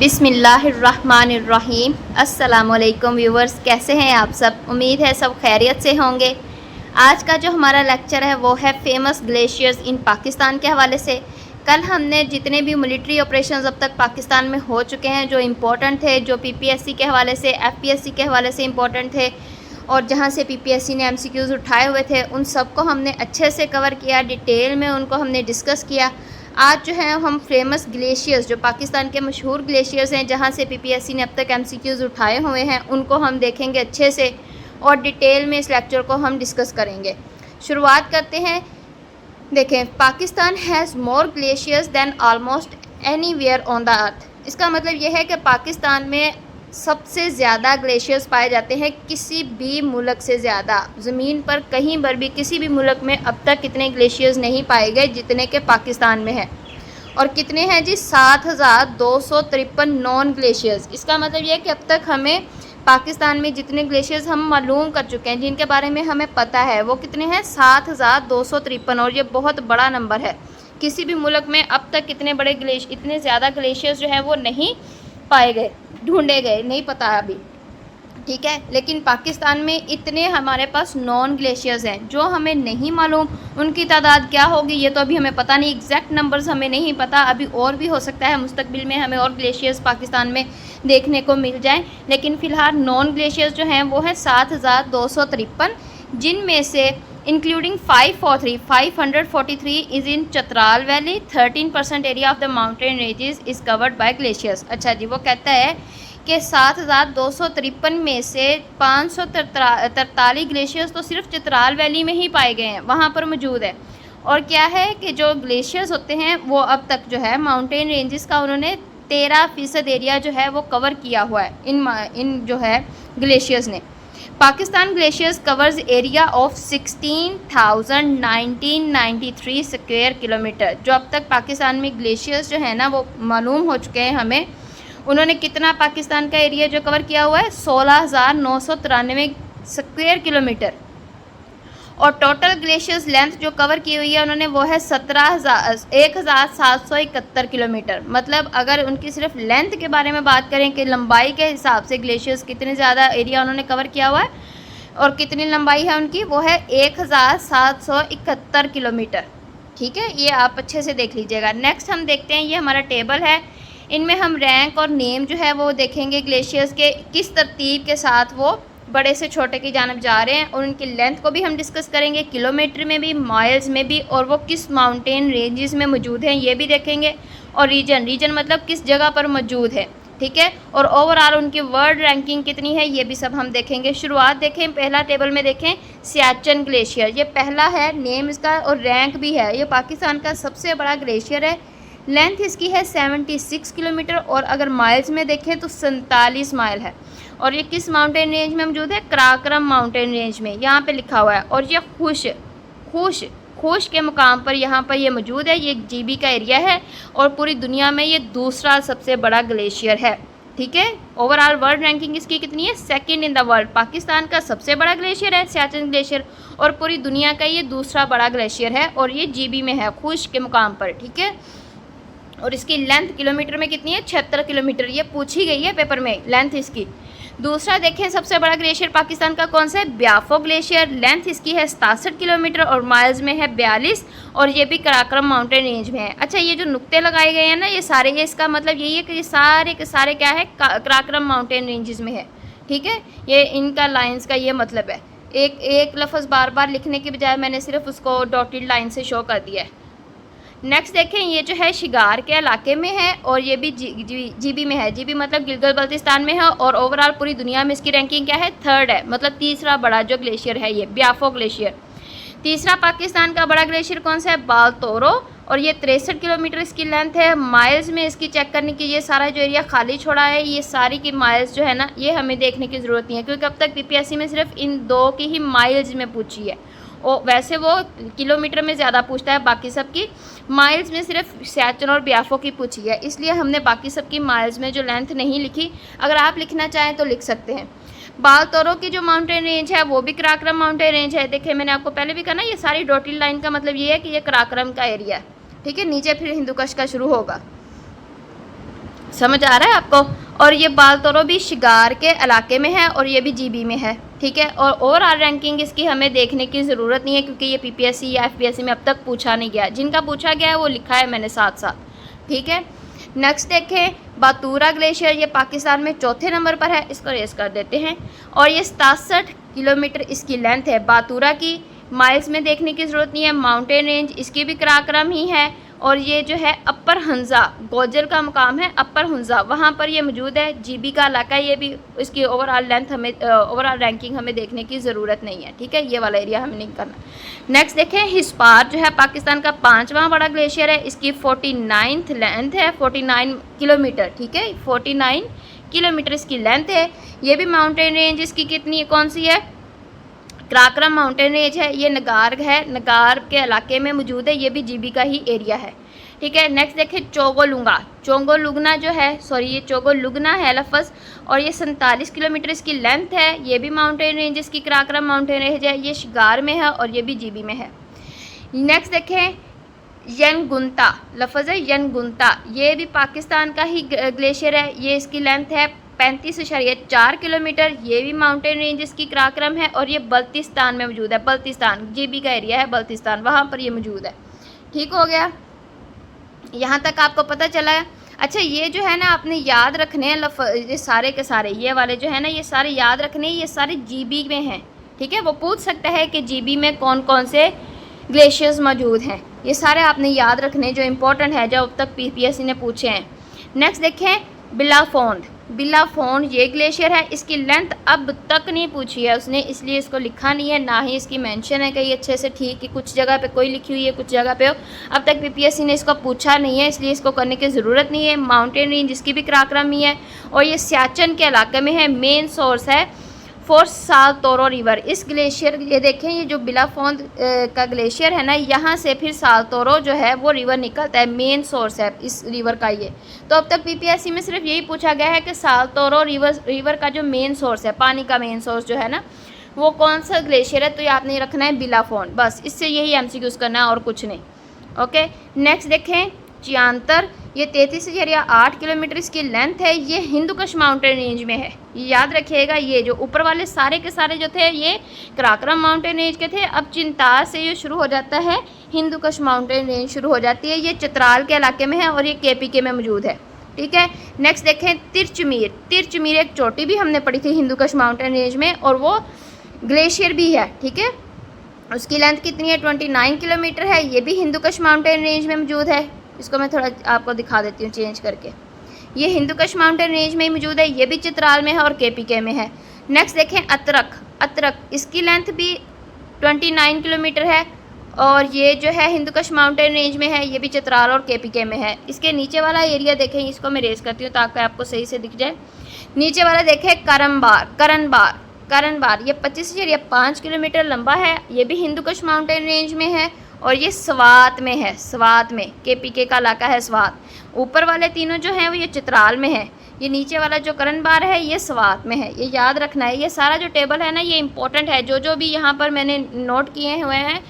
बिस्मिल्लाहिर्रहमानिर्रहीम। अस्सलामुअलैकुम व्यूवर्स, कैसे हैं आप सब? उम्मीद है सब खैरियत से होंगे। आज का जो हमारा लेक्चर है वो है फेमस ग्लेशियर्स इन पाकिस्तान के हवाले से। कल हमने जितने भी मिलिट्री ऑपरेशंस अब तक पाकिस्तान में हो चुके हैं, जो इम्पोर्टेंट थे, जो पीपीएससी के हवाले से, एफपीएससी के हवाले से इम्पोर्टेंट थे और जहाँ से पीपीएससी ने एमसीक्यूज़ उठाए हुए थे, उन सबको हमने अच्छे से कवर किया, डिटेल में उनको हमने डिस्कस किया। आज जो है हम फेमस ग्लेशियर्स, जो पाकिस्तान के मशहूर ग्लेशियर्स हैं जहाँ से पीपीएससी ने अब तक एमसीक्यूज़ उठाए हुए हैं, उनको हम देखेंगे अच्छे से और डिटेल में इस लेक्चर को हम डिस्कस करेंगे। शुरुआत करते हैं। देखें, Pakistan has more glaciers than almost anywhere on the earth. इसका मतलब यह है कि पाकिस्तान में सबसे ज़्यादा ग्लेशियर्स पाए जाते हैं, किसी भी मुल्क से ज़्यादा। ज़मीन पर कहीं पर भी किसी भी मुल्क में अब तक इतने ग्लेशियर्स नहीं पाए गए जितने के पाकिस्तान में है। और कितने हैं जी? 7,253 नॉन ग्लेशियर्स। इसका मतलब यह है कि अब तक हमें पाकिस्तान में जितने ग्लेशियर्स हम मालूम कर चुके हैं, जिनके बारे में हमें पता है, वो कितने हैं? 7,253। और ये बहुत बड़ा नंबर है। किसी भी मुल्क में अब तक इतने ज़्यादा ग्लेशियर्स जो हैं वो नहीं पाए गए, ढूंढे गए, नहीं पता अभी, ठीक है। लेकिन पाकिस्तान में इतने हमारे पास नॉन ग्लेशियर्स हैं जो हमें नहीं मालूम उनकी तादाद क्या होगी, ये तो अभी हमें पता नहीं। एग्जैक्ट नंबर्स हमें नहीं पता, अभी और भी हो सकता है मुस्तकबिल में हमें और ग्लेशियर्स पाकिस्तान में देखने को मिल जाएं। लेकिन फ़िलहाल नॉन ग्लेशियर्स जो हैं वो हैं 7,253, जिनमें से including 543 is in Chitral valley. 13% area of the mountain ranges is covered by glaciers. अच्छा जी, वो कहता है कि 7,253 में से 543 ग्लेशियर्स तो सिर्फ चित्राल वैली में ही पाए गए हैं, वहाँ पर मौजूद है। और क्या है कि जो ग्लेशियर्स होते हैं वो अब तक जो है माउंटेन रेंजेस का उन्होंने 13% एरिया जो है वो कवर किया हुआ है इन जो है ग्लेशियर्स ने। Pakistan glaciers covers area of 16,1993 square kilometre. जो अब तक पाकिस्तान में ग्लेशियर्स जो है ना वो मालूम हो चुके हैं हमें, उन्होंने कितना पाकिस्तान का एरिया जो कवर किया हुआ है? 16,993 स्क्वायर किलोमीटर। और टोटल ग्लेशियर्स लेंथ जो कवर की हुई है उन्होंने वो है 1,771 किलोमीटर। मतलब अगर उनकी सिर्फ लेंथ के बारे में बात करें कि लंबाई के हिसाब से ग्लेशियर्स कितने ज़्यादा एरिया उन्होंने कवर किया हुआ है और कितनी लंबाई है उनकी, वो है 1,771 किलोमीटर। ठीक है, ये आप अच्छे से देख लीजिएगा। नेक्स्ट हम देखते हैं, ये हमारा टेबल है, इनमें हम रैंक और नेम जो है वो देखेंगे ग्लेशियर्स के, किस तरतीब के साथ वो बड़े से छोटे की जानब जा रहे हैं, और उनकी लेंथ को भी हम डिस्कस करेंगे, किलोमीटर में भी, माइल्स में भी, और वो किस माउंटेन रेंजेस में मौजूद हैं ये भी देखेंगे। और रीजन मतलब किस जगह पर मौजूद है, ठीक है। और ओवरऑल उनकी वर्ल्ड रैंकिंग कितनी है ये भी सब हम देखेंगे। शुरुआत देखें, पहला टेबल में देखें सियाचिन ग्लेशियर, ये पहला है, नेम इसका और रैंक भी है। ये पाकिस्तान का सबसे बड़ा ग्लेशियर है। लेंथ इसकी है 76 किलोमीटर और अगर माइल्स में देखें तो 47 माइल है। और ये किस माउंटेन रेंज में मौजूद है? कराक्रम माउंटेन रेंज में, यहाँ पे लिखा हुआ है। और ये खुश के मुकाम पर यहाँ पर ये मौजूद है। ये जीबी का एरिया है और पूरी दुनिया में ये दूसरा सबसे बड़ा ग्लेशियर है, ठीक है। ओवरऑल वर्ल्ड रैंकिंग इसकी कितनी है? Second in the world. Pakistan का सबसे बड़ा ग्लेशियर है सियाचिन ग्लेशियर और पूरी दुनिया का ये दूसरा बड़ा ग्लेशियर है और ये जीबी में है, खुश के मुकाम पर, ठीक है। और इसकी लेंथ किलोमीटर में कितनी है? 76 किलोमीटर। ये पूछी गई है पेपर में लेंथ इसकी। दूसरा देखें, सबसे बड़ा ग्लेशियर पाकिस्तान का कौन सा है? ब्याफो ग्लेशियर। लेंथ इसकी है 67 किलोमीटर और माइल्स में है 42 और ये भी कराक्रम माउंटेन रेंज में है। अच्छा, ये जो नुक्ते लगाए गए हैं ना ये सारे, ये इसका मतलब यही है कि ये सारे के सारे क्या है? कराक्रम माउंटेन रेंजेस में है, ठीक है। ये इनका लाइन्स का ये मतलब है। एक लफ्ज़ बार बार लिखने के बजाय मैंने सिर्फ उसको डॉटेड लाइन से शो कर दिया है। नेक्स्ट देखें, ये जो है शिगार के इलाके में है और ये भी जीबी में है। जीबी मतलब गिलगित बल्तिस्तान में है और ओवरऑल पूरी दुनिया में इसकी रैंकिंग क्या है? थर्ड है, मतलब तीसरा बड़ा जो ग्लेशियर है ये ब्याफो ग्लेशियर। तीसरा पाकिस्तान का बड़ा ग्लेशियर कौन सा है? बालतोरो और ये 63 किलोमीटर इसकी लेंथ है। माइल्स में इसकी चेक करने की, ये सारा जो एरिया खाली छोड़ा है ये सारी की माइल्स जो है ना ये हमें देखने की ज़रूरत नहीं है, क्योंकि अब तक पीपीएससी में सिर्फ इन दो की ही माइल्स में पूछी है। वैसे वो किलोमीटर में ज़्यादा पूछता है, बाकी सब की माइल्स में सिर्फ सियाचिन और ब्याफो की पूछी है, इसलिए हमने बाकी सब की माइल्स में जो लेंथ नहीं लिखी। अगर आप लिखना चाहें तो लिख सकते हैं। बालतोरो की जो माउंटेन रेंज है वो भी कराक्रम माउंटेन रेंज है। देखिए मैंने आपको पहले भी कहा ना, ये सारी डॉटेड लाइन का मतलब ये है कि ये कराक्रम का एरिया है, ठीक है। नीचे फिर हिंदुकुश का शुरू होगा। समझ आ रहा है आपको। और ये बालतोरो भी शिगार के इलाके में है और ये भी जीबी में है, ठीक है। और ओवरऑल रैंकिंग इसकी हमें देखने की ज़रूरत नहीं है क्योंकि ये पीपीएससी या एफपीएससी में अब तक पूछा नहीं गया। जिनका पूछा गया है वो लिखा है मैंने साथ साथ, ठीक है। नेक्स्ट देखें, बातूरा ग्लेशियर, ये पाकिस्तान में चौथे नंबर पर है, इसको रेस कर देते हैं। और ये 67 किलोमीटर इसकी लेंथ है बातूरा की। माइल्स में देखने की ज़रूरत नहीं है। माउंटेन रेंज इसकी भी कराक्रम ही है। और ये जो है अपर हंजा, गोजर का मुकाम है अपर हंजा, वहाँ पर ये मौजूद है। जीबी का इलाका है ये भी। इसकी ओवरऑल लेंथ हमें ओवरऑल रैंकिंग हमें देखने की ज़रूरत नहीं है, ठीक है। ये वाला एरिया हमें नहीं करना। नेक्स्ट देखें, हिस्पार जो है पाकिस्तान का 5वां बड़ा ग्लेशियर है। इसकी 49th लेंथ है, 49 किलोमीटर, ठीक है। 49 किलोमीटर इसकी लेंथ है। ये भी माउंटेन रेंज इसकी कितनी है, कौन सी है, कराक्रम माउंटेन रेंज है। ये नगार है, नगार के इलाके में मौजूद है। ये भी जीबी का ही एरिया है, ठीक है। नेक्स्ट देखें, चोगोलुंगा, चोगोलुगना जो है, सॉरी ये चोगोलुगना है लफ्ज़। और ये 47 किलोमीटर इसकी लेंथ है। ये भी माउंटेन रेंज इसकी कराक्रम माउंटेन रेंज है। ये शिगार में है और ये भी जीबी में है। नेक्स्ट देखें, यनगुंता लफ्ज़ है यनगुंता, ये भी पाकिस्तान का ही ग्लेशियर है। ये इसकी लेंथ है 35.4 किलोमीटर। ये भी माउंटेन रेंज इसकी कराक्रम है और ये बल्तिस्तान में मौजूद है। बल्तिस्तान जीबी का एरिया है, बल्तिस्तान, वहाँ पर ये मौजूद है, ठीक हो गया। यहाँ तक आपको पता चला है। अच्छा, ये जो है ना आपने याद रखने हैं ये सारे के सारे, ये वाले जो है ना ये सारे याद रखने, ये सारे जीबी में हैं, ठीक है। वो पूछ सकता है कि जीबी में कौन कौन से ग्लेशियर्स मौजूद हैं। ये सारे आपने याद रखने जो इम्पोर्टेंट है, जो अब तक पीपीएससी ने पूछे हैं। नेक्स्ट देखें, बिलाफोंड, बिलाफोंड ये ग्लेशियर है। इसकी लेंथ अब तक नहीं पूछी है उसने, इसलिए इसको लिखा नहीं है, ना ही इसकी मेंशन है कहीं अच्छे से, ठीक है। कुछ जगह पे कोई लिखी हुई है, कुछ जगह पे हो। अब तक पीपीएससी ने इसको पूछा नहीं है, इसलिए इसको करने की ज़रूरत नहीं है। माउंटेन रेंज इसकी भी कराक्रम ही है और ये सियाचिन के इलाके में है। मेन सोर्स है फॉर सालतोरो रिवर। इस ग्लेशियर, ये देखें, ये जो बिलाफोंड का ग्लेशियर है ना, यहाँ से फिर सालतोरो जो है वो रिवर निकलता है, मेन सोर्स है इस रिवर का ये। तो अब तक पीपीएससी में सिर्फ यही पूछा गया है कि सालतोरो रिवर का जो मेन सोर्स है, पानी का मेन सोर्स जो है ना, वो कौन सा ग्लेशियर है, तो ये आपने रखना है बिलाफोंड, बस इससे यही एमसीक्यूज़ करना है और कुछ नहीं, ओके। नेक्स्ट देखें, चियांतर, ये 33.8 किलोमीटर इसकी लेंथ है। ये हिंदुकुश माउंटेन रेंज में है, ये याद रखिएगा। ये जो ऊपर वाले सारे के सारे जो थे ये कराक्रम माउंटेन रेंज के थे। अब चिंतार से ये शुरू हो जाता है, हिंदुकुश माउंटेन रेंज शुरू हो जाती है। ये चित्राल के इलाके में है और ये केपीके में मौजूद है, ठीक है। नेक्स्ट देखें, तिरचमीर, तिरचमीर एक चोटी भी हमने पढ़ी थी हिंदुकुश माउंटेन रेंज में और वो ग्लेशियर भी है, ठीक है। उसकी लेंथ कितनी है, 29 किलोमीटर है। ये भी हिंदुकुश माउंटेन रेंज में मौजूद है। इसको मैं थोड़ा आपको दिखा देती हूँ चेंज करके। ये हिंदुकुश माउंटेन रेंज में ही मौजूद है। ये भी चित्राल में है और केपीके में है। नेक्स्ट देखें, अतरक, अतरक इसकी लेंथ भी 29 किलोमीटर है और ये जो है हिंदुकुश माउंटेन रेंज में है। ये भी चित्राल और केपीके में है। इसके नीचे वाला एरिया देखें, इसको मैं रेस करती हूँ ताकि आपको सही से दिख जाए। नीचे वाला देखें, करनबार, करनबार, करनबार, ये 25.5 किलोमीटर लंबा है। ये भी हिंदुकुश माउंटेन रेंज में है और ये स्वात में है, स्वात में, केपीके का इलाका है स्वात। ऊपर वाले तीनों जो हैं वो ये चित्राल में है। ये नीचे वाला जो करनबार है ये स्वात में है, ये याद रखना है। ये सारा जो टेबल है ना ये इंपॉर्टेंट है, जो जो भी यहाँ पर मैंने नोट किए हुए हैं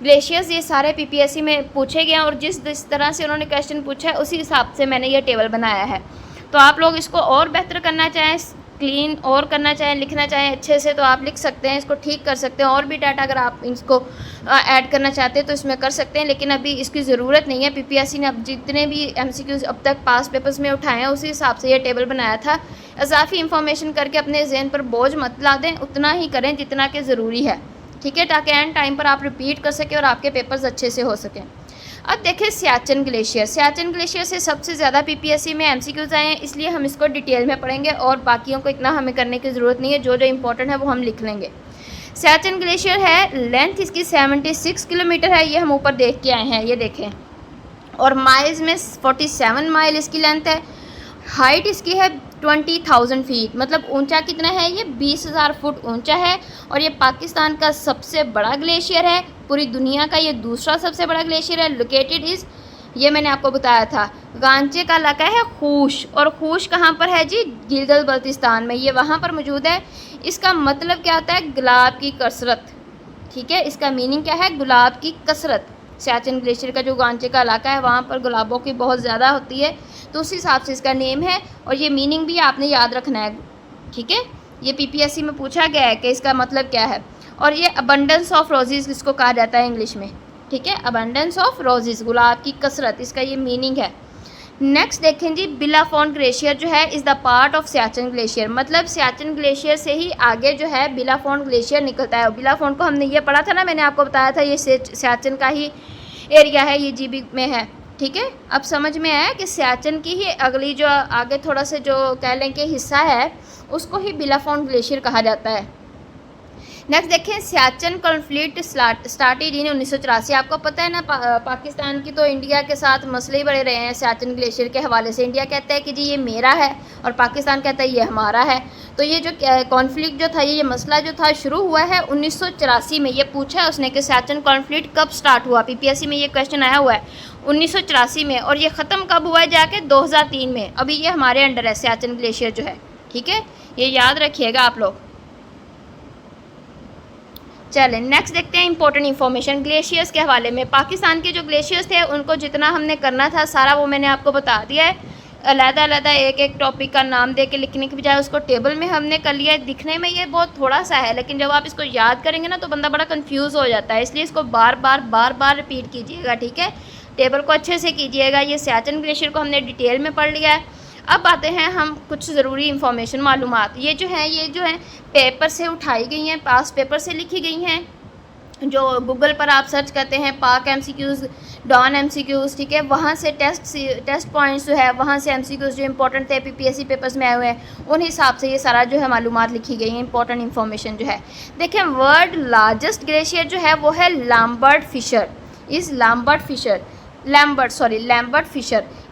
ग्लेशियर्स, ये सारे पीपीएससी में पूछे गए हैं और जिस तरह से उन्होंने क्वेश्चन पूछा है उसी हिसाब से मैंने ये टेबल बनाया है। तो आप लोग इसको और बेहतर करना चाहें, क्लीन और करना चाहें, लिखना चाहें अच्छे से, तो आप लिख सकते हैं, इसको ठीक कर सकते हैं। और भी डाटा अगर आप इसको ऐड करना चाहते हैं तो इसमें कर सकते हैं, लेकिन अभी इसकी ज़रूरत नहीं है। पीपीएससी ने अब जितने भी एमसीक्यूज़ अब तक पास पेपर्स में उठाए हैं उसी हिसाब से ये टेबल बनाया था। इजाफी इंफॉर्मेशन करके अपने जहन पर बोझ मत ला दें, उतना ही करें जितना कि ज़रूरी है, ठीक है, ताकि एंड टाइम पर आप रिपीट कर सकें और आपके पेपर्स अच्छे से हो सकें। अब देखें सियाचिन ग्लेशियर, सियाचिन ग्लेशियर से सबसे ज़्यादा पीपीएससी में एमसीक्यूज़ आए हैं, इसलिए हम इसको डिटेल में पढ़ेंगे और बाकियों को इतना हमें करने की ज़रूरत नहीं है। जो जो इंपॉर्टेंट है वो हम लिख लेंगे। सियाचिन ग्लेशियर है, लेंथ इसकी 76 किलोमीटर है, ये हम ऊपर देख के आए हैं, ये देखें। और माइल्स में 47 माइल इसकी लेंथ है। हाइट इसकी है 20,000 फीट, मतलब ऊंचा कितना है, ये 20,000 फुट ऊंचा है। और ये पाकिस्तान का सबसे बड़ा ग्लेशियर है, पूरी दुनिया का ये दूसरा सबसे बड़ा ग्लेशियर है। लोकेटेड इज़, ये मैंने आपको बताया था, गांचे का इलाका है खूश। और खूश कहाँ पर है जी, गिलगित बल्तिस्तान में, ये वहाँ पर मौजूद है। इसका मतलब क्या होता है, गुलाब की कसरत, ठीक है, इसका मीनिंग क्या है, गुलाब की कसरत। सियाचिन ग्लेशियर का जो गांचे का इलाका है वहाँ पर गुलाबों की बहुत ज़्यादा होती है, तो उस हिसाब से इसका नेम है। और ये मीनिंग भी आपने याद रखना है, ठीक है। ये PPSC में पूछा गया है कि इसका मतलब क्या है। और ये अबंडेंस ऑफ रोजेज़ इसको कहा जाता है इंग्लिश में, ठीक है, अबंडेंस ऑफ रोजेज़, गुलाब की कसरत, इसका ये मीनिंग है। नेक्स्ट देखें जी, बिलाफोन ग्लेशियर जो है is the part of Siachen glacier, मतलब सियाचिन ग्लेशियर से ही आगे जो है बिलाफोन ग्लेशियर निकलता है। और बिलाफोन को हमने ये पढ़ा था ना, मैंने आपको बताया था ये सियाचिन का ही एरिया है, ये GB में है, ठीक है। अब समझ में आया कि सियाचिन की ही अगली जो आगे थोड़ा सा जो कह लें कि हिस्सा है उसको ही बिलाफोन ग्लेशियर कहा जाता है। नेक्स्ट देखें, सियाचिन कॉन्फ्लिक्ट स्टार्टेड इन 1984। आपको पता है ना, पाकिस्तान की तो इंडिया के साथ मसले ही बड़े रहे हैं सियाचिन ग्लेशियर के हवाले से। इंडिया कहता है कि जी ये मेरा है और पाकिस्तान कहता है ये हमारा है। तो ये जो कॉन्फ्लिक्ट जो था, ये मसला जो था शुरू हुआ है 1984 में। ये पूछा है उसने कि सियाचिन कॉन्फ्लिक्ट कब स्टार्ट हुआ, PPSC में ये क्वेश्चन आया हुआ है 1984 में। और ये ख़त्म कब हुआ है जाके 2003 में। अभी ये हमारे अंडर है सियाचिन ग्लेशियर जो है, ठीक है, ये याद रखिएगा आप लोग। चलें नेक्स्ट देखते हैं इंपॉर्टेंट इन्फॉर्मेशन ग्लेशियर्स के हवाले में। पाकिस्तान के जो ग्लेशियर्स थे उनको जितना हमने करना था सारा वो मैंने आपको बता दिया है। अलग-अलग एक एक टॉपिक का नाम दे के लिखने के बजाय उसको टेबल में हमने कर लिया है। दिखने में ये बहुत थोड़ा सा है, लेकिन जब आप इसको याद करेंगे ना तो बंदा बड़ा कंफ्यूज हो जाता है, इसलिए इसको बार बार रिपीट कीजिएगा, ठीक है। टेबल को अच्छे से कीजिएगा। ये सियाचिन ग्लेशियर को हमने डिटेल में पढ़ लिया है। अब आते हैं हम कुछ ज़रूरी इंफॉर्मेशन मालूमात। ये जो है पेपर से उठाई गई हैं, पास पेपर से लिखी गई हैं। जो गूगल पर आप सर्च करते हैं पाक MCQs, डॉन MCQs, ठीक है, वहाँ से टेस्ट पॉइंट्स जो है वहाँ से MCQs जो इंपॉर्टेंट थे PPSC पेपर्स में आए हुए हैं उन हिसाब से ये सारा जो है मालूमात लिखी गई है, इंपॉर्टेंट इन्फॉर्मेशन जो है। देखें, वर्ल्ड लार्जेस्ट ग्लेशियर जो है वो है लैम्बर्ट फिशर।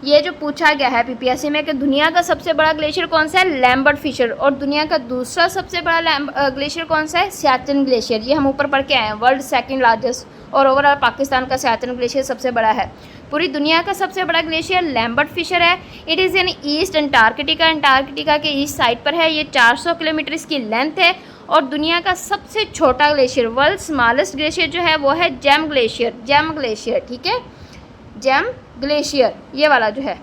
ये जो पूछा गया है PPSC में कि दुनिया का सबसे बड़ा ग्लेशियर कौन सा है, लैम्बर्ट फिशर। और दुनिया का दूसरा सबसे बड़ा ग्लेशियर कौन सा है, सियाचिन ग्लेशियर। ये हम ऊपर पढ़ के आए हैं, वर्ल्ड सेकंड लार्जेस्ट। और ओवरऑल पाकिस्तान का सियाचिन ग्लेशियर सबसे बड़ा है। पूरी दुनिया का सबसे बड़ा ग्लेशियर लैम्बर्ट फिशर है। It is in east Antarctica के ईस्ट साइड पर है। ये 400 किलोमीटर इसकी लेंथ है। और दुनिया का सबसे छोटा ग्लेशियर, वर्ल्ड स्मॉलेस्ट ग्लेशियर जो है वो है जेम ग्लेशियर, ठीक है, जेम ग्लेशियर, ये वाला जो है,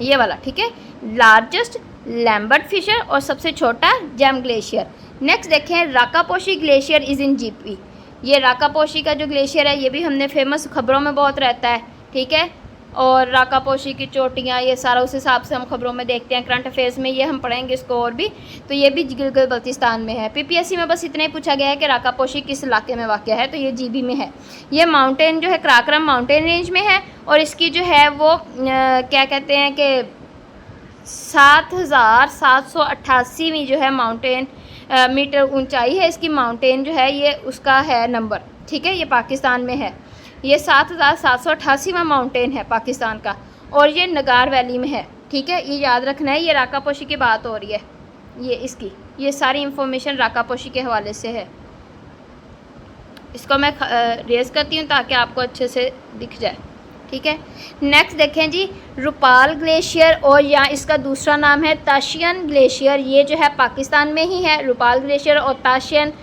ये वाला, ठीक है। लार्जेस्ट लैम्बर्ट फिशर और सबसे छोटा जेम ग्लेशियर। नेक्स्ट देखें, Rakaposhi glacier is in GP। ये राकापोशी का जो ग्लेशियर है ये भी हमने फेमस खबरों में बहुत रहता है, ठीक है। और राकापोशी की चोटियाँ, ये सारा उस हिसाब से हम खबरों में देखते हैं, करंट अफेयर्स में ये हम पढ़ेंगे इसको और भी। तो ये भी गिलगित बल्तिस्तान में है। PPSC में बस इतना ही पूछा गया है कि राकापोशी किस इलाके में वाक़ है, तो ये GB में है। ये माउंटेन जो है कराकरम माउंटेन रेंज में है। और इसकी जो है वो क्या कहते हैं कि 7,788वीं जो है माउंटेन मीटर ऊंचाई है इसकी। माउंटेन जो है ये उसका है नंबर, ठीक है, ये पाकिस्तान में है। ये 7,788वां माउंटेन है पाकिस्तान का। और ये नगार वैली में है, ठीक है, ये याद रखना है। ये राकापोशी की बात हो रही है, ये सारी इंफॉर्मेशन राकापोशी के हवाले से है। इसको मैं रेज़ करती हूँ ताकि आपको अच्छे से दिख जाए, ठीक है। नेक्स्ट देखें जी, रूपाल ग्लेशियर, और या इसका दूसरा नाम है ताशियन ग्लेशियर। ये जो है पाकिस्तान में ही है, रूपाल ग्लेशियर और ताशियन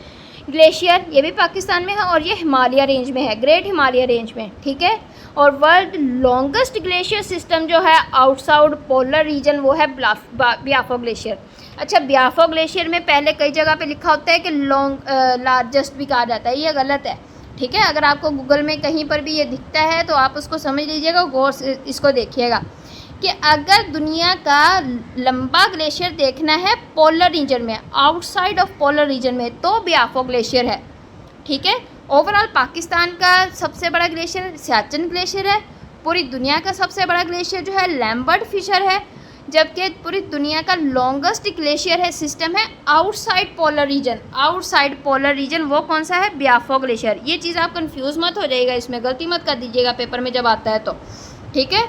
ग्लेशियर, ये भी पाकिस्तान में है। और ये हिमालय रेंज में है, ग्रेट हिमालय रेंज में, ठीक है। और वर्ल्ड लॉन्गेस्ट ग्लेशियर सिस्टम जो है आउटसाइड पोलर रीजन वो है ब्याफो ग्लेशियर। अच्छा, ब्याफो ग्लेशियर में पहले कई जगह पे लिखा होता है कि लार्जेस्ट भी कहा जाता है, ये गलत है, ठीक है। अगर आपको गूगल में कहीं पर भी ये दिखता है तो आप उसको समझ लीजिएगा, गौर से इसको देखिएगा कि अगर दुनिया का लंबा ग्लेशियर देखना है पोलर रीजन में, आउटसाइड ऑफ पोलर रीजन में, तो ब्याफो ग्लेशियर है, ठीक है। ओवरऑल पाकिस्तान का सबसे बड़ा ग्लेशियर सियाचिन ग्लेशियर है। पूरी दुनिया का सबसे बड़ा ग्लेशियर जो है लैम्बर्ट फिशर है। जबकि पूरी दुनिया का लॉन्गेस्ट ग्लेशियर है सिस्टम है आउटसाइड पोलर रीजन, वो कौन सा है, ब्याफो ग्लेशियर। ये चीज़ आप कंफ्यूज मत हो जाइएगा, इसमें गलती मत कर दीजिएगा पेपर में जब आता है तो, ठीक है।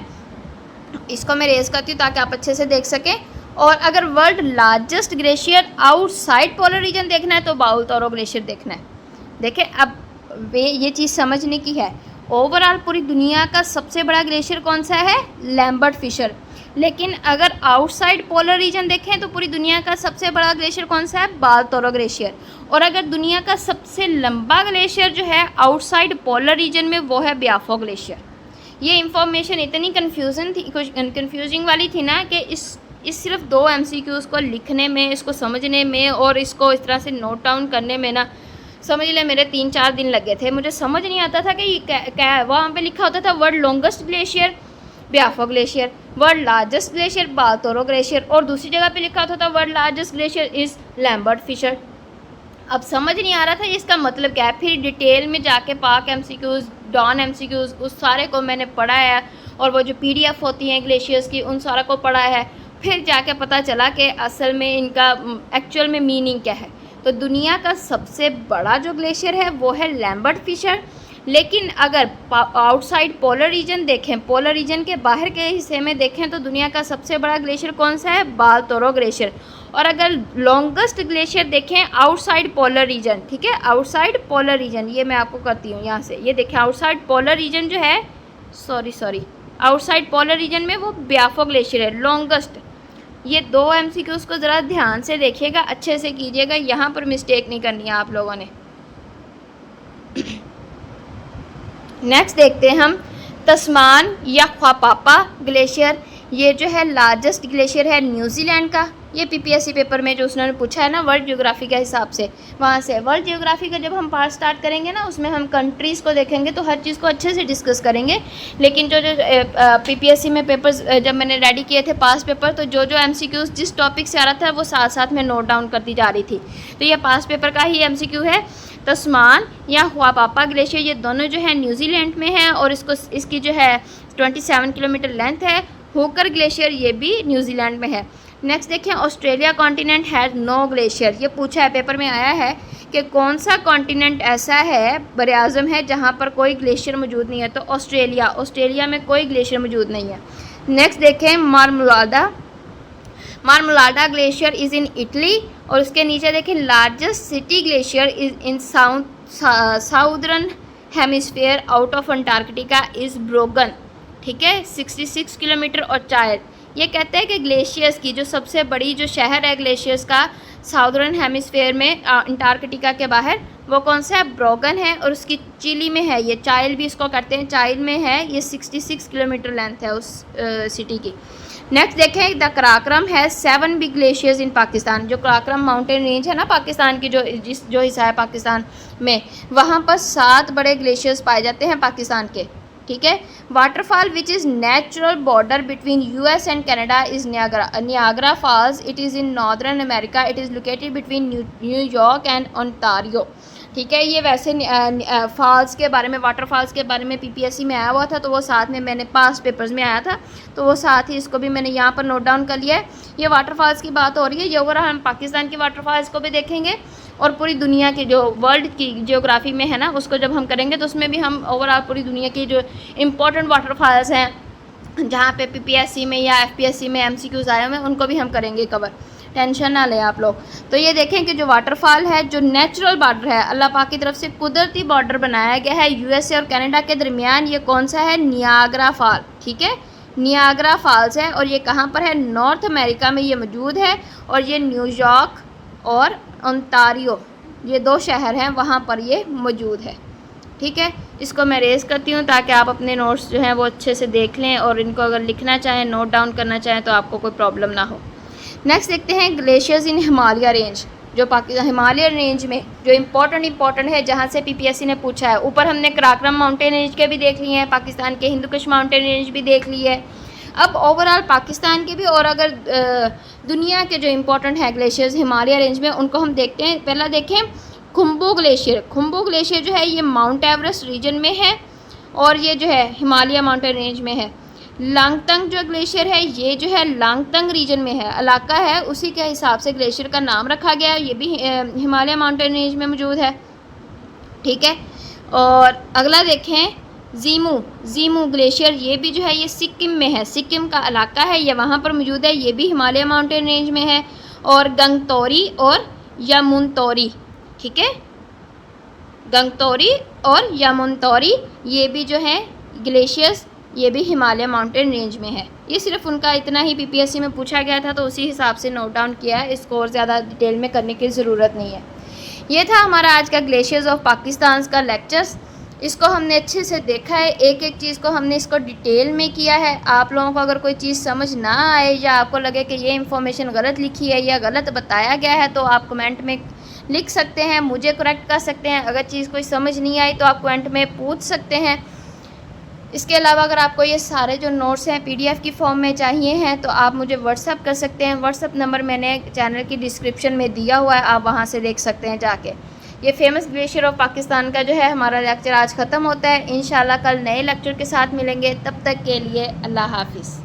इसको मैं रेज करती हूँ ताकि आप अच्छे से देख सकें। और अगर world largest glacier outside polar reason देखना है तो बाउल तोरो ग्लेशियर देखना है। देखें, अब ये चीज़ समझने की है। ओवरऑल पूरी दुनिया का सबसे बड़ा ग्लेशियर कौन सा है? Lambert Fisher. लेकिन अगर आउटसाइड पोलर रीजन देखें तो पूरी दुनिया का सबसे बड़ा ग्लेशियर कौन सा है? बालतोरो ग्लेशियर। और अगर दुनिया का सबसे लंबा ग्लेशियर जो है आउटसाइड पोलर रीजन में, वो है ब्याफो ग्लेशियर। ये इंफॉर्मेशन इतनी कन्फ्यूजिंग वाली थी ना कि इस सिर्फ 2 MCQs को लिखने में, इसको समझने में और इसको इस तरह से नोट डाउन करने में ना, समझ ले मेरे 3-4 दिन लगे थे। मुझे समझ नहीं आता था कि ये क्या वहाँ पे लिखा होता था world longest glacier Biafo glacier, world largest glacier Baltoro glacier, और दूसरी जगह पे लिखा होता था world largest glacier is Lambert Fisher. अब समझ नहीं आ रहा था इसका मतलब क्या है। फिर डिटेल में जाके पाक MCQs, डॉन MCQs, उस सारे को मैंने पढ़ा है, और वो जो PDF होती हैं ग्लेशियर्स की, उन सारा को पढ़ा है। फिर जाके पता चला कि असल में इनका एक्चुअल में मीनिंग क्या है। तो दुनिया का सबसे बड़ा जो ग्लेशियर है वो है लैम्बर्ट फिशर। लेकिन अगर आउटसाइड पोलर रीजन देखें, पोलर रीजन के बाहर के हिस्से में देखें, तो दुनिया का सबसे बड़ा ग्लेशियर कौन सा है? बालतोरो ग्लेशियर। और अगर लॉन्गेस्ट ग्लेशियर देखें आउटसाइड पोलर रीजन, ठीक है, आउटसाइड पोलर रीजन, ये मैं आपको करती हूँ यहाँ से, ये देखें आउटसाइड पोलर रीजन जो है, आउटसाइड पोलर रीजन में वो ब्याफो ग्लेशियर है लॉन्गेस्ट। ये 2 MCQs को ज़रा ध्यान से देखिएगा, अच्छे से कीजिएगा, यहाँ पर मिस्टेक नहीं करनी है आप लोगों ने। नेक्स्ट देखते हैं हम तस्मान या ख्वापापा ग्लेशियर। ये जो है लार्जेस्ट ग्लेशियर है न्यूजीलैंड का। ये PPSC पेपर में जो उसने पूछा है ना वर्ल्ड ज्योग्राफी के हिसाब से, वहाँ से वर्ल्ड ज्योग्राफी का जब हम पार्ट स्टार्ट करेंगे ना, उसमें हम कंट्रीज़ को देखेंगे तो हर चीज़ को अच्छे से डिस्कस करेंगे। लेकिन जो PPSC में पेपर्स जब मैंने रेडी किए थे पास पेपर, तो जो MCQs जिस टॉपिक से आ रहा था वो साथ साथ में नोट डाउन करती जा रही थी। तो ये पास पेपर का ही MCQ है। तस्मान या ख्वापापा ग्लेशियर, ये दोनों जो है न्यूजीलैंड में है, और इसकी जो है 27 किलोमीटर लेंथ है। होकर ग्लेशियर ये भी न्यूजीलैंड में है। नेक्स्ट देखें, Australia continent has no glacier. ये पूछा है, पेपर में आया है कि कौन सा कॉन्टिनेंट ऐसा है, बरआज़म है, जहाँ पर कोई ग्लेशियर मौजूद नहीं है। तो ऑस्ट्रेलिया में कोई ग्लेशियर मौजूद नहीं है। नेक्स्ट देखें, Marmolada glacier is in Italy, और उसके नीचे देखें largest city glacier is in southern hemisphere out of Antarctica is Brogan, ठीक है, 66 किलोमीटर। और चाइल्ड ये कहते हैं कि ग्लेशियर्स की जो सबसे बड़ी जो शहर है ग्लेशियर्स का साउदर्न हेमिस्फीयर में अंटार्कटिका के बाहर, वो कौन सा है? ब्रोगन है, और उसकी चिली में है। ये चाइल्ड भी इसको करते हैं, चाइल्ड में है। ये 66 किलोमीटर लेंथ है उस सिटी की। नेक्स्ट देखें, द कराक्रम है 7 बिग ग्लेशियर्स इन पाकिस्तान। जो कराक्रम माउंटेन रेंज है ना पाकिस्तान की, जो हिस्सा है पाकिस्तान में, वहाँ पर 7 बड़े ग्लेशियर्स पाए जाते हैं पाकिस्तान के, ठीक है। Waterfall which is natural border between US and Canada is Niagara Falls. It is in northern America. It is located between New York and Ontario, ठीक है। ये वैसे फॉल्स के बारे में, वाटरफॉल्स के बारे में PPSC में आया हुआ था, तो वो साथ में मैंने पास पेपर्स में आया था, तो वो साथ ही इसको भी मैंने यहाँ पर नोट डाउन कर लिया है। ये वाटरफॉल्स की बात हो रही है। ये ओवरऑल हम पाकिस्तान की वाटरफॉल्स को भी देखेंगे, और पूरी दुनिया की जो वर्ल्ड की जियोग्राफी में है ना, उसको जब हम करेंगे तो उसमें भी हम ओवरऑल पूरी दुनिया की जो इम्पोर्टेंट वाटरफॉल्स हैं जहाँ पे PPSC में या FPSC में MCQs आए हुए हैं, उनको भी हम करेंगे कवर, टेंशन ना लें आप लोग। तो ये देखें कि जो वाटरफॉल है, जो नेचुरल बॉर्डर है, अल्लाह पाक की तरफ से कुदरती बॉर्डर बनाया गया है USA और कनाडा के दरमियान, ये कौन सा है? नियाग्रा फॉल, ठीक है, नियाग्रा फॉल्स है। और ये कहाँ पर है? नॉर्थ अमेरिका में ये मौजूद है, और ये न्यूयॉर्क और ओंटारियो, ये 2 शहर हैं, वहाँ पर ये मौजूद है, ठीक है। इसको मैं रेस करती हूँ ताकि आप अपने नोट्स जो हैं वो अच्छे से देख लें, और इनको अगर लिखना चाहें, नोट डाउन करना चाहें, तो आपको कोई प्रॉब्लम ना हो। नेक्स्ट देखते हैं ग्लेशियर्स इन हिमालय रेंज। जो हिमालय रेंज में जो इम्पोर्टेंट है, जहाँ से PPSC ने पूछा है। ऊपर हमने कराक्रम माउंटेन रेंज के भी देख लिए हैं, पाकिस्तान के हिंदुकुश माउंटेन रेंज भी देख ली है। अब ओवरऑल पाकिस्तान के भी, और अगर दुनिया के जो इम्पोर्टेंट है ग्लेशियर्स हिमालय रेंज में, उनको हम देखते हैं। पहला देखें खुम्बू ग्लेशियर जो है ये माउंट एवरेस्ट रीजन में है, और ये जो है हिमालय माउंटेन रेंज में है। लांगतंग जो ग्लेशियर है, ये जो है लांगतंग रीजन में है, इलाका है, उसी के हिसाब से ग्लेशियर का नाम रखा गया है। ये भी हिमालय माउंटेन रेंज में मौजूद है, ठीक है। और अगला देखें जीमू ग्लेशियर, ये भी जो है ये सिक्किम में है, सिक्किम का इलाका है, ये वहाँ पर मौजूद है, ये भी हिमालय माउंटेन रेंज में है। और गंगतौरी और यमुनतौरी, ठीक है, गंगतौरी और यमुनतौरी, ये भी जो है ग्लेशियर्स, ये भी हिमालय माउंटेन रेंज में है। ये सिर्फ उनका इतना ही पीपीएससी में पूछा गया था, तो उसी हिसाब से नोट डाउन किया है, इसको और ज़्यादा डिटेल में करने की ज़रूरत नहीं है। ये था हमारा आज का ग्लेशियर्स ऑफ पाकिस्तान का लेक्चर्स। इसको हमने अच्छे से देखा है, एक एक चीज़ को हमने इसको डिटेल में किया है। आप लोगों को अगर कोई चीज़ समझ ना आए या आपको लगे कि ये इन्फॉर्मेशन गलत लिखी है या गलत बताया गया है, तो आप कमेंट में लिख सकते हैं, मुझे करेक्ट कर सकते हैं। अगर चीज़ कोई समझ नहीं आई तो आप कमेंट में पूछ सकते हैं। इसके अलावा अगर आपको ये सारे जो नोट्स हैं पीडीएफ की फॉर्म में चाहिए हैं, तो आप मुझे व्हाट्सअप कर सकते हैं। व्हाट्सअप नंबर मैंने चैनल की डिस्क्रिप्शन में दिया हुआ है, आप वहाँ से देख सकते हैं जाके। ये फेमस ग्लेशियर ऑफ पाकिस्तान का जो है हमारा लेक्चर आज ख़त्म होता है। इंशाल्लाह कल नए लेक्चर के साथ मिलेंगे, तब तक के लिए अल्लाह हाफिज़।